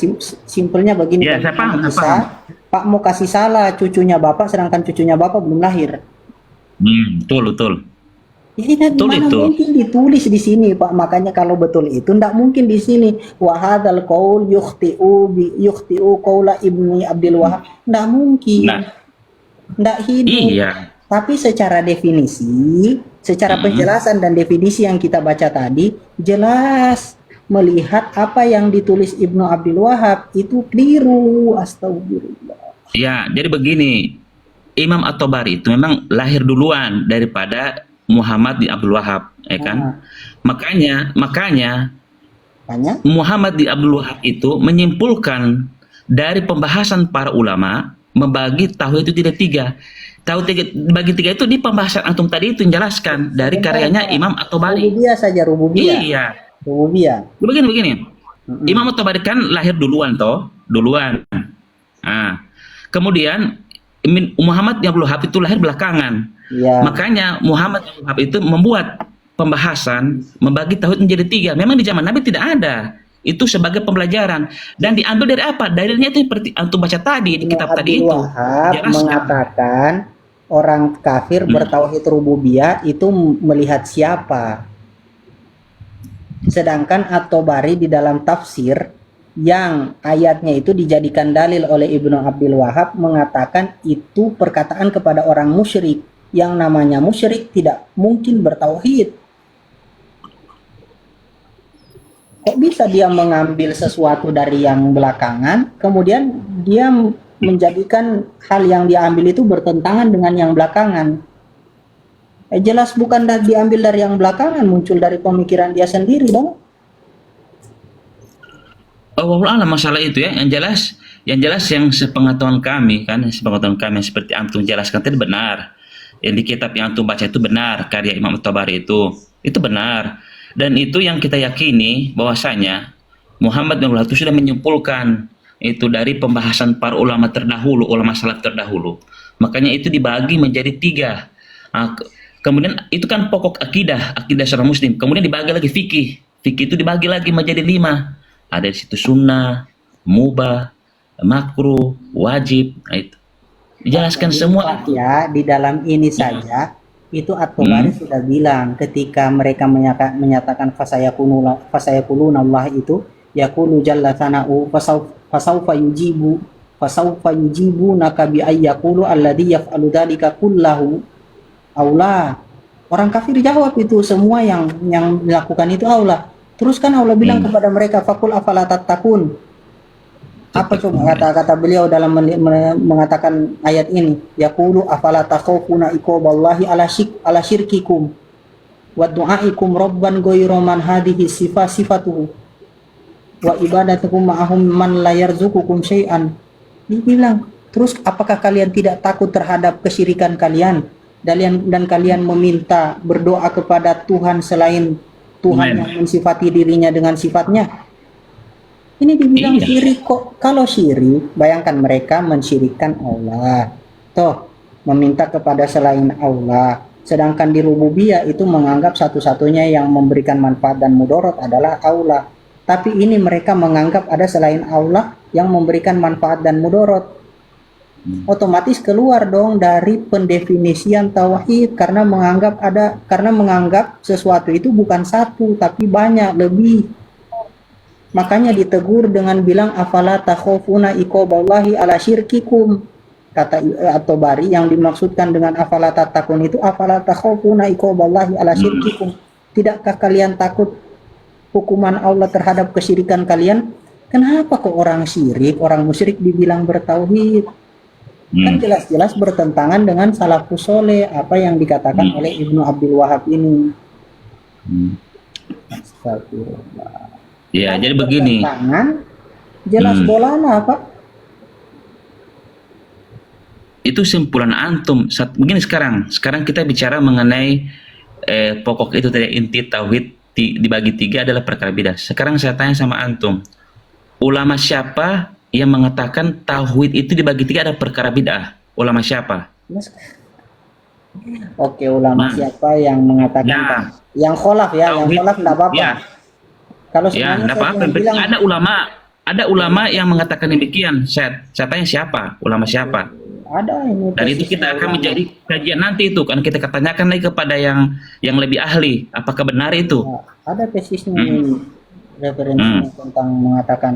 simpelnya begini. Ya, saya paham, Bisa, saya paham. Pak mau kasih salah cucunya Bapak sedangkan cucunya Bapak belum lahir. Betul, betul. Ini Betul mana itu. mungkin ditulis di sini Pak, makanya kalau betul itu ndak mungkin di sini wahadal qaul yukhti'u qaula Ibni Abdul Wahab, ndak mungkin. Nah, Ndak hidup. iya. Tapi secara definisi, secara penjelasan dan definisi yang kita baca tadi, jelas melihat apa yang ditulis Ibnu Abdul Wahab itu keliru. Astagfirullah. Ya, jadi begini, Imam At-Tabari itu memang lahir duluan daripada Muhammad bin Abdul Wahab, ya kan? Makanya Makanya Muhammad bin Abdul Wahab itu menyimpulkan dari pembahasan para ulama membagi tauhid itu tidak tiga. Tauhid bagi tiga itu di pembahasan antum tadi itu menjelaskan dari karyanya Imam At-Tabari. rububiyah saja, rububiyah. Iya. Rububiyah. Begini. Imam At-Tabari kan lahir duluan duluan. Nah, kemudian Muhammad bin Abdul Wahab itu lahir belakangan. Ya. Makanya Muhammad bin Abdul Wahab itu membuat pembahasan membagi tauhid menjadi tiga. Memang di zaman Nabi tidak ada. Itu sebagai pembelajaran dan diambil dari apa? Dalilnya itu seperti antum baca tadi di kitab tadi itu. Wahab Jelaskan. mengatakan orang kafir bertauhid rububiyah itu melihat siapa. Sedangkan At-Tabari di dalam tafsir yang ayatnya itu dijadikan dalil oleh Ibnu Abdul Wahab mengatakan itu perkataan kepada orang musyrik. Yang namanya musyrik tidak mungkin bertauhid. Kok bisa dia mengambil sesuatu dari yang belakangan, kemudian dia menjadikan hal yang diambil itu bertentangan dengan yang belakangan? Jelas bukan diambil dari yang belakangan, muncul dari pemikiran dia sendiri dong. Wallah masalah itu ya, yang jelas yang sepengetahuan kami seperti antum jelaskan tadi benar. Yang di kitab yang antum baca itu benar, karya Imam At-Tabari itu benar. Dan itu yang kita yakini bahwasanya Muhammad bin Abdul Wahab itu sudah menyimpulkan itu dari pembahasan para ulama terdahulu, ulama salaf terdahulu. Makanya itu dibagi menjadi tiga. Kemudian itu kan pokok akidah seorang muslim. Kemudian dibagi lagi fikih. Fikih itu dibagi lagi menjadi 5. Ada di situ sunnah, mubah, makruh, wajib. Nah, itu dijelaskan semua. Ya, di dalam ini saja itu At-Tabari sudah bilang ketika mereka menyatakan fasayakuluna Allah itu yaqulu jalla sana'u fasawfa yujibu naka bi ayyaqulu alladhi yaf'alu dzalika kullahu aula. Orang kafir jawab itu semua yang dilakukan itu Allah. Terus kan Allah bilang kepada mereka faqul afala tattaqun. Apa coba kata-kata beliau dalam mengatakan ayat ini? Yaqulu afala takhafuna iqaballahi ala syirkikum wa du'aikum rabban ghayra man hadhihi sifatuhu wa ibadatukum ma'ahum man la yarzuqukum syai'an. Dibilang, terus apakah kalian tidak takut terhadap kesyirikan kalian dan kalian meminta berdoa kepada Tuhan selain Tuhan yang mensifati dirinya dengan sifatnya? Ini dibilang syirik kok. Kalau syirik, bayangkan mereka mensyirikkan Allah. Toh, meminta kepada selain Allah. Sedangkan di rububiyah itu menganggap satu-satunya yang memberikan manfaat dan mudarat adalah Allah. Tapi ini mereka menganggap ada selain Allah yang memberikan manfaat dan mudarat. Otomatis keluar dong dari pendefinisian tauhid karena menganggap sesuatu itu bukan satu tapi banyak, lebih. Makanya ditegur dengan bilang afala takhafuna iqaballahi ala syirkikum. Kata At-Tabari yang dimaksudkan dengan afala tattaqun itu afala takhafuna iqaballahi ala syirkikum. Tidakkah kalian takut hukuman Allah terhadap kesyirikan kalian? Kenapa kok orang musyrik dibilang bertauhid? Kan jelas-jelas bertentangan dengan salafus saleh apa yang dikatakan oleh Ibnu Abdul Wahab ini. Astagfirullah. Ya, jadi begini. Jelas bolana, Pak. Itu simpulan antum. Begini sekarang kita bicara mengenai pokok itu tadi, inti tauhid dibagi 3 adalah perkara bidah. Sekarang saya tanya sama antum, ulama siapa yang mengatakan tauhid itu dibagi tiga ada perkara bid'ah? Ulama siapa? Mas, oke, ulama Nah, siapa yang mengatakan ya, yang kholaf ya, yang tauhid, kholaf enggak apa-apa. ya, Kalau ya, sebenarnya enggak saya apa-apa. ingin bilang Ada ulama yang mengatakan demikian. Saya tanya siapa? Ulama siapa? ada ini Dan itu tesisnya kita akan ulama. menjadi kajian nanti itu kan kita tanyakan lagi kepada yang lebih ahli, apakah benar itu? Nah, ada tesisnya Hmm. ini referensinya tentang mengatakan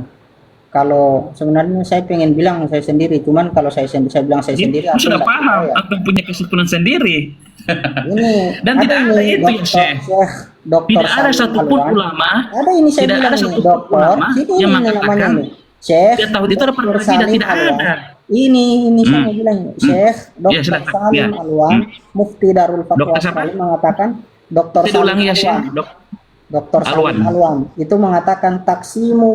kalau sebenarnya saya pengen bilang saya sendiri, cuman kalau saya bilang saya Jadi, sendiri aku aku sudah enggak paham percaya. atau punya kesimpulan sendiri. Ini Dan ada tidak ada ini itu ya, dokter Syekh. Syekh Dokter Tidak ada Salim satupun Alwan. ulama, Ada ini saya tidak bilang ada ini satupun dokter. ulama Sini yang ini namanya mengatakan ini. Syekh ya tauhid itu ada Dokter perkara bid'ah, Salim tidak Alwan. ada. Ini saya Hmm. mau bilang Hmm. Syekh Ya Dokter silakan. Ya. Salim Alwan, Mufti Darul Fatwa Dokter siapa? Australia mengatakan Dokter Saya Salim ulangi ya, Alwan. Syekh. Dr. Alwan. Salim Alwan itu mengatakan taksimu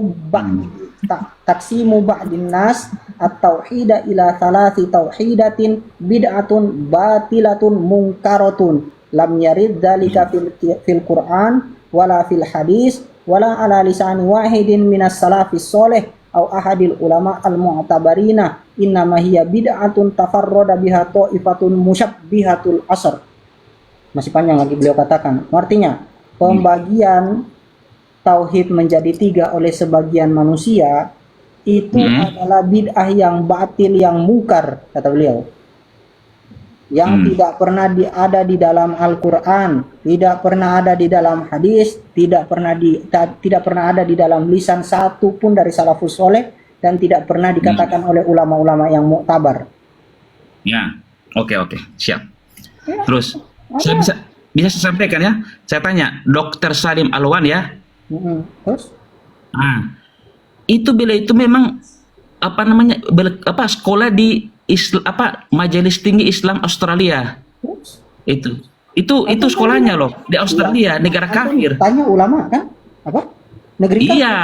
ba'din nas at-tauhida ila thalathi tauhidatin bid'atun batilatun munkaratun lam yarid dzalika fil Qur'an wala fil hadis wala ala lisani wahidin minas salafis soleh au ahadil ulama al-mu'tabarina innama hiya bid'atun tafarrada biha ta'ifatun musyabbihatul asr. Masih panjang lagi beliau katakan. Artinya pembagian tauhid menjadi tiga oleh sebagian manusia itu adalah bid'ah yang batil, yang mungkar, kata beliau, yang tidak pernah ada di dalam Al-Quran, tidak pernah ada di dalam hadis, tidak pernah ada di dalam lisan satu pun dari salafus soleh, dan tidak pernah dikatakan oleh ulama-ulama yang muktabar. Ya, oke, siap. Ya, Terus, saya bisa saya sampaikan ya. Saya tanya, Dokter Salim Alwan ya. terus Nah, itu beliau itu memang apa namanya sekolah di Majelis Tinggi Islam Australia. terus Itu sekolahnya loh di Australia, negara kafir. tanya ulama kan apa negeri kafir. Iya,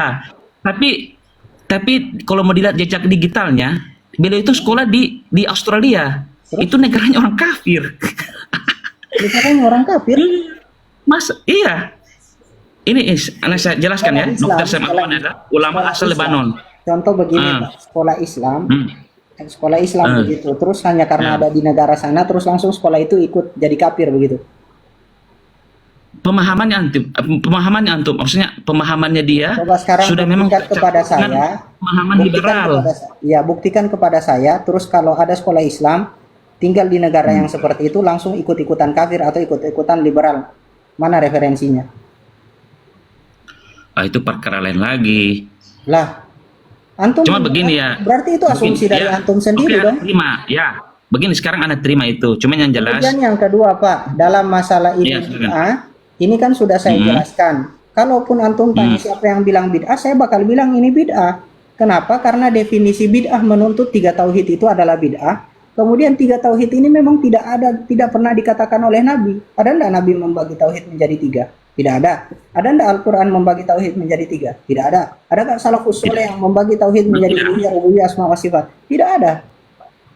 tapi kalau mau dilihat jejak digitalnya, beliau itu sekolah di Australia. Terus? Itu negaranya orang kafir. Misalkan orang kafir. Mas, iya. Ini saya jelaskan ya. Islam, Dr. Salim Alwan adalah ulama sekolah asal Islam. Lebanon. Contoh begini, Pak, sekolah Islam Hmm. begitu. Terus hanya karena Ya. ada di negara sana, terus langsung sekolah itu ikut jadi kafir begitu. Pemahamannya antum, maksudnya pemahamannya dia Coba sekarang sudah memang buktikan kepada tercakup dengan saya, pemahaman liberal. buktikan kepada saya. Terus kalau ada sekolah Islam tinggal di negara yang seperti itu langsung ikut-ikutan kafir atau ikut-ikutan liberal, mana referensinya? Itu perkara lain lagi. Lah, antum Cuma begini ya. berarti itu asumsi Mungkin, dari ya. antum sendiri Oke, dong. Anda terima, ya. Begini sekarang Anda terima itu. Cuma yang jelas. Kemudian yang kedua, Pak, dalam masalah ini Iya, silakan. bid'ah, ini kan sudah saya jelaskan. Kalaupun antum tanya siapa yang bilang bid'ah, saya bakal bilang ini bid'ah. Kenapa? Karena definisi bid'ah menuntut 3 tauhid itu adalah bid'ah. Kemudian 3 tauhid ini memang tidak pernah dikatakan oleh Nabi. Ada enggak Nabi membagi tauhid menjadi 3? Tidak ada. Ada enggak Al-Quran membagi tauhid menjadi 3? Tidak ada. Ada enggak salafus soleh yang membagi tauhid menjadi uluhiyah, rububiyah, asma wa sifat? Tidak ada.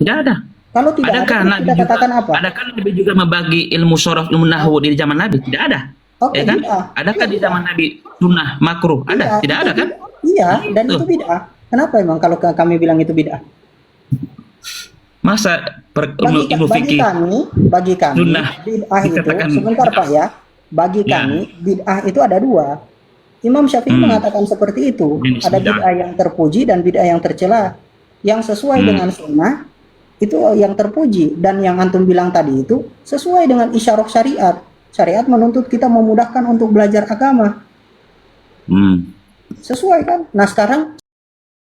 Tidak ada. Kalau tidak Adakah ada, Nabi kita juga, katakan apa? adakah Nabi juga membagi ilmu sorof, ilmu nahwu di zaman Nabi? Tidak ada. Oke, Ya kan? bid'ah. Adakah di zaman Nabi sunnah makruh? Ada? Tidak ada kan? Iya, dan Itu. itu bid'ah. Kenapa emang kalau kami bilang itu bid'ah? Masa ilmu Bagi fikih kami sunnah bid'ah itu dikatakan sebentar bid'ah. Pak ya. Bagi Ya. kami bid'ah itu ada 2. Imam Syafi'i mengatakan seperti itu. Jenis Ada bid'ah. bid'ah yang terpuji dan bid'ah yang tercela. Yang sesuai dengan sunnah itu yang terpuji, dan yang antum bilang tadi itu sesuai dengan isyarah syariat. Syariat menuntut kita memudahkan untuk belajar agama. Hmm. Sesuai kan? Nah sekarang